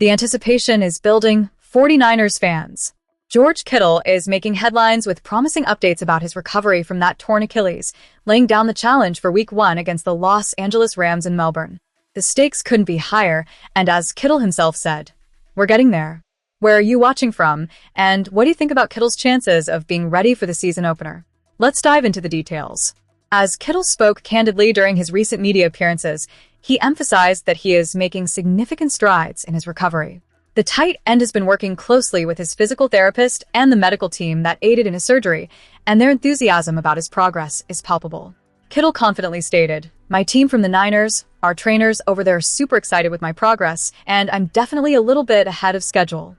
The anticipation is building. 49ers fans. George Kittle is making headlines with promising updates about his recovery from that torn Achilles, laying down the challenge for Week 1 against the Los Angeles Rams in Melbourne. The stakes couldn't be higher, and as Kittle himself said, "We're getting there." Where are you watching from, and what do you think about Kittle's chances of being ready for the season opener? Let's dive into the details. As Kittle spoke candidly during his recent media appearances, he emphasized that he is making significant strides in his recovery. The tight end has been working closely with his physical therapist and the medical team that aided in his surgery, and their enthusiasm about his progress is palpable. Kittle confidently stated, "My team from the Niners, our trainers over there are super excited with my progress, and I'm definitely a little bit ahead of schedule."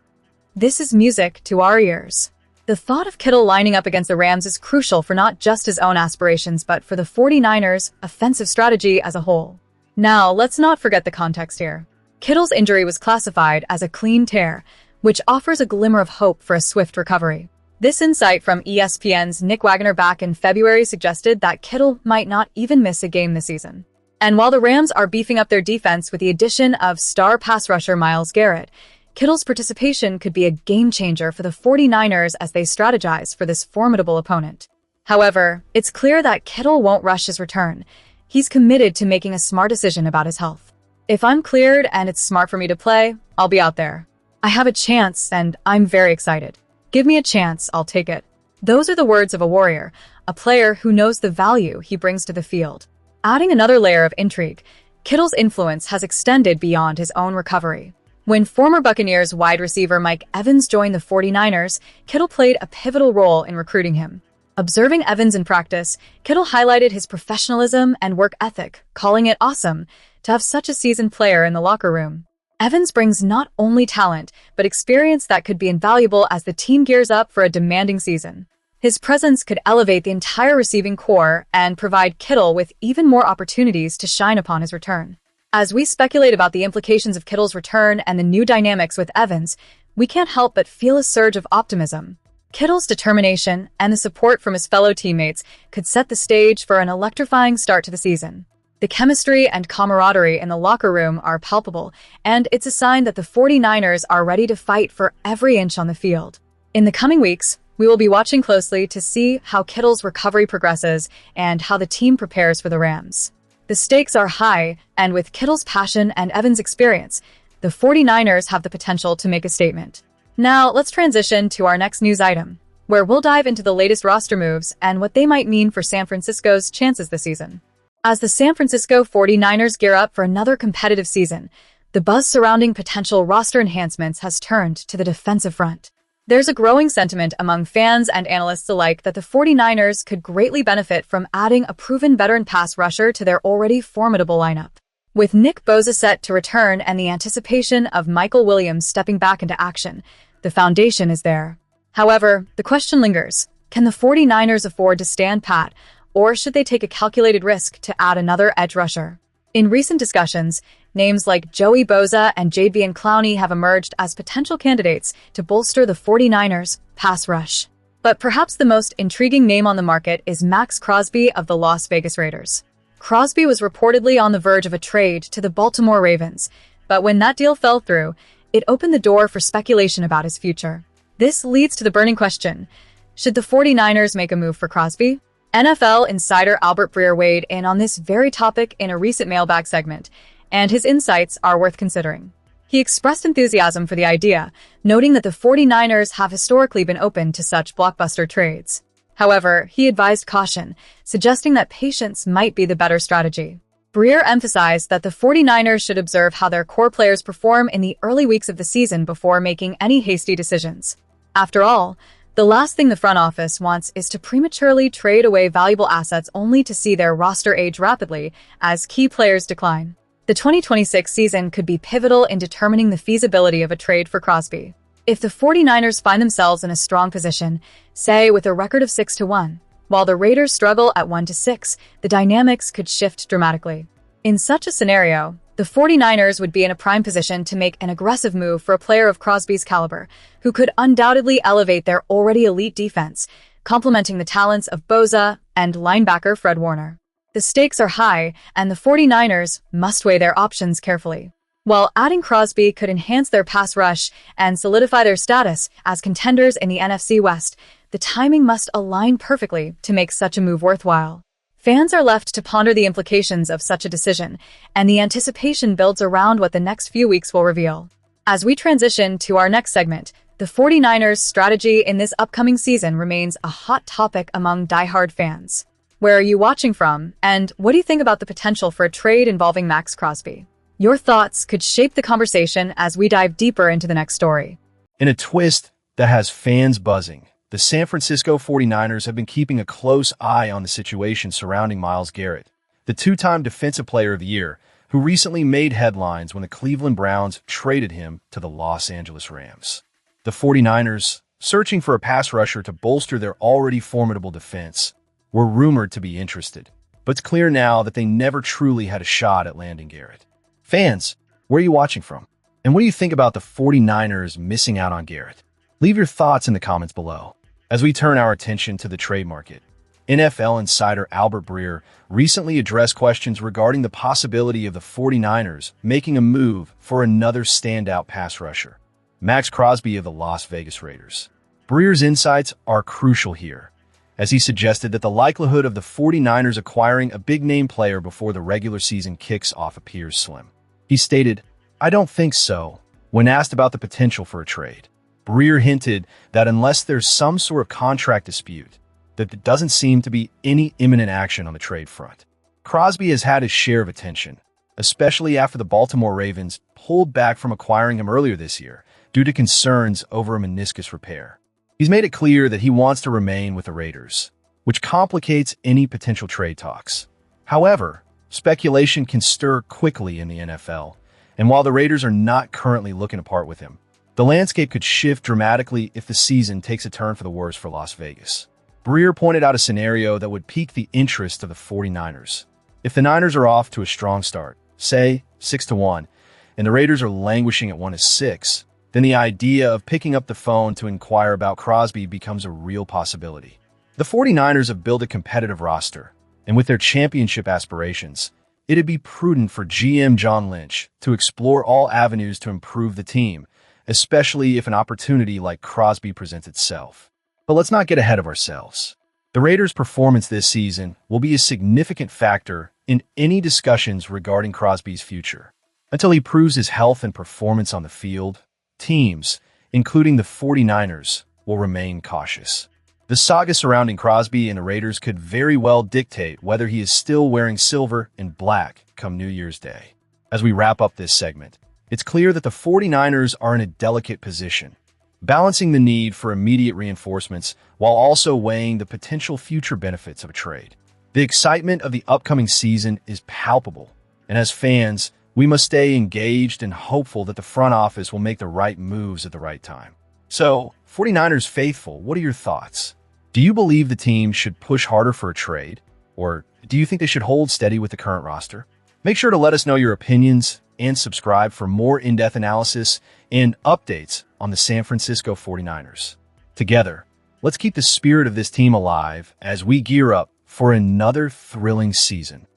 This is music to our ears. The thought of Kittle lining up against the Rams is crucial for not just his own aspirations but for the 49ers' offensive strategy as a whole. Now, let's not forget the context here. Kittle's injury was classified as a clean tear, which offers a glimmer of hope for a swift recovery. This insight from ESPN's Nick Wagner back in February suggested that Kittle might not even miss a game this season. And while the Rams are beefing up their defense with the addition of star pass rusher Myles Garrett, Kittle's participation could be a game-changer for the 49ers as they strategize for this formidable opponent. However, it's clear that Kittle won't rush his return. He's committed to making a smart decision about his health. "If I'm cleared and it's smart for me to play, I'll be out there. I have a chance and I'm very excited. Give me a chance, I'll take it." Those are the words of a warrior, a player who knows the value he brings to the field. Adding another layer of intrigue, Kittle's influence has extended beyond his own recovery. When former Buccaneers wide receiver Mike Evans joined the 49ers, Kittle played a pivotal role in recruiting him. Observing Evans in practice, Kittle highlighted his professionalism and work ethic, calling it awesome to have such a seasoned player in the locker room. Evans brings not only talent, but experience that could be invaluable as the team gears up for a demanding season. His presence could elevate the entire receiving corps and provide Kittle with even more opportunities to shine upon his return. As we speculate about the implications of Kittle's return and the new dynamics with Evans, we can't help but feel a surge of optimism. Kittle's determination and the support from his fellow teammates could set the stage for an electrifying start to the season. The chemistry and camaraderie in the locker room are palpable, and it's a sign that the 49ers are ready to fight for every inch on the field. In the coming weeks, we will be watching closely to see how Kittle's recovery progresses and how the team prepares for the Rams. The stakes are high, and with Kittle's passion and Evans' experience, the 49ers have the potential to make a statement. Now, let's transition to our next news item, where we'll dive into the latest roster moves and what they might mean for San Francisco's chances this season. As the San Francisco 49ers gear up for another competitive season, the buzz surrounding potential roster enhancements has turned to the defensive front. There's a growing sentiment among fans and analysts alike that the 49ers could greatly benefit from adding a proven veteran pass rusher to their already formidable lineup. With Nick Bosa set to return and the anticipation of Michael Williams stepping back into action, the foundation is there. However, the question lingers, can the 49ers afford to stand pat, or should they take a calculated risk to add another edge rusher? In recent discussions, names like Joey Bosa and Jadeveon Clowney have emerged as potential candidates to bolster the 49ers' pass rush. But perhaps the most intriguing name on the market is Maxx Crosby of the Las Vegas Raiders. Crosby was reportedly on the verge of a trade to the Baltimore Ravens, but when that deal fell through, it opened the door for speculation about his future. This leads to the burning question, should the 49ers make a move for Crosby? NFL insider Albert Breer weighed in on this very topic in a recent mailbag segment, and his insights are worth considering. He expressed enthusiasm for the idea, noting that the 49ers have historically been open to such blockbuster trades. However, he advised caution, suggesting that patience might be the better strategy. Breer emphasized that the 49ers should observe how their core players perform in the early weeks of the season before making any hasty decisions. After all, the last thing the front office wants is to prematurely trade away valuable assets only to see their roster age rapidly as key players decline. The 2026 season could be pivotal in determining the feasibility of a trade for Crosby. If the 49ers find themselves in a strong position, say with a record of 6-1, while the Raiders struggle at 1-6, the dynamics could shift dramatically. In such a scenario, the 49ers would be in a prime position to make an aggressive move for a player of Crosby's caliber, who could undoubtedly elevate their already elite defense, complementing the talents of Bosa and linebacker Fred Warner. The stakes are high, and the 49ers must weigh their options carefully. While adding Crosby could enhance their pass rush and solidify their status as contenders in the NFC West, the timing must align perfectly to make such a move worthwhile. Fans are left to ponder the implications of such a decision, and the anticipation builds around what the next few weeks will reveal. As we transition to our next segment, the 49ers' strategy in this upcoming season remains a hot topic among diehard fans. Where are you watching from, and what do you think about the potential for a trade involving Maxx Crosby? Your thoughts could shape the conversation as we dive deeper into the next story. In a twist that has fans buzzing, the San Francisco 49ers have been keeping a close eye on the situation surrounding Myles Garrett, the two-time Defensive Player of the Year, who recently made headlines when the Cleveland Browns traded him to the Los Angeles Rams. The 49ers, searching for a pass rusher to bolster their already formidable defense, were rumored to be interested, but it's clear now that they never truly had a shot at landing Garrett. Fans, where are you watching from? And what do you think about the 49ers missing out on Garrett? Leave your thoughts in the comments below. As we turn our attention to the trade market, NFL insider Albert Breer recently addressed questions regarding the possibility of the 49ers making a move for another standout pass rusher, Maxx Crosby of the Las Vegas Raiders. Breer's insights are crucial here, as he suggested that the likelihood of the 49ers acquiring a big-name player before the regular season kicks off appears slim. He stated, "I don't think so," when asked about the potential for a trade. Breer hinted that unless there's some sort of contract dispute, that there doesn't seem to be any imminent action on the trade front. Crosby has had his share of attention, especially after the Baltimore Ravens pulled back from acquiring him earlier this year due to concerns over a meniscus repair. He's made it clear that he wants to remain with the Raiders, which complicates any potential trade talks. However, speculation can stir quickly in the NFL, and while the Raiders are not currently looking to part with him, the landscape could shift dramatically if the season takes a turn for the worse for Las Vegas. Breer pointed out a scenario that would pique the interest of the 49ers. If the Niners are off to a strong start, say 6-1, and the Raiders are languishing at 1-6, then the idea of picking up the phone to inquire about Crosby becomes a real possibility. The 49ers have built a competitive roster, and with their championship aspirations, it'd be prudent for GM John Lynch to explore all avenues to improve the team, especially if an opportunity like Crosby presents itself. But let's not get ahead of ourselves. The Raiders' performance this season will be a significant factor in any discussions regarding Crosby's future. Until he proves his health and performance on the field, teams, including the 49ers, will remain cautious. The saga surrounding Crosby and the Raiders could very well dictate whether he is still wearing silver and black come New Year's Day. As we wrap up this segment, it's clear that the 49ers are in a delicate position, balancing the need for immediate reinforcements while also weighing the potential future benefits of a trade. The excitement of the upcoming season is palpable, and as fans, we must stay engaged and hopeful that the front office will make the right moves at the right time. So, 49ers faithful, what are your thoughts? Do you believe the team should push harder for a trade? Or do you think they should hold steady with the current roster? Make sure to let us know your opinions and subscribe for more in-depth analysis and updates on the San Francisco 49ers. Together, let's keep the spirit of this team alive as we gear up for another thrilling season.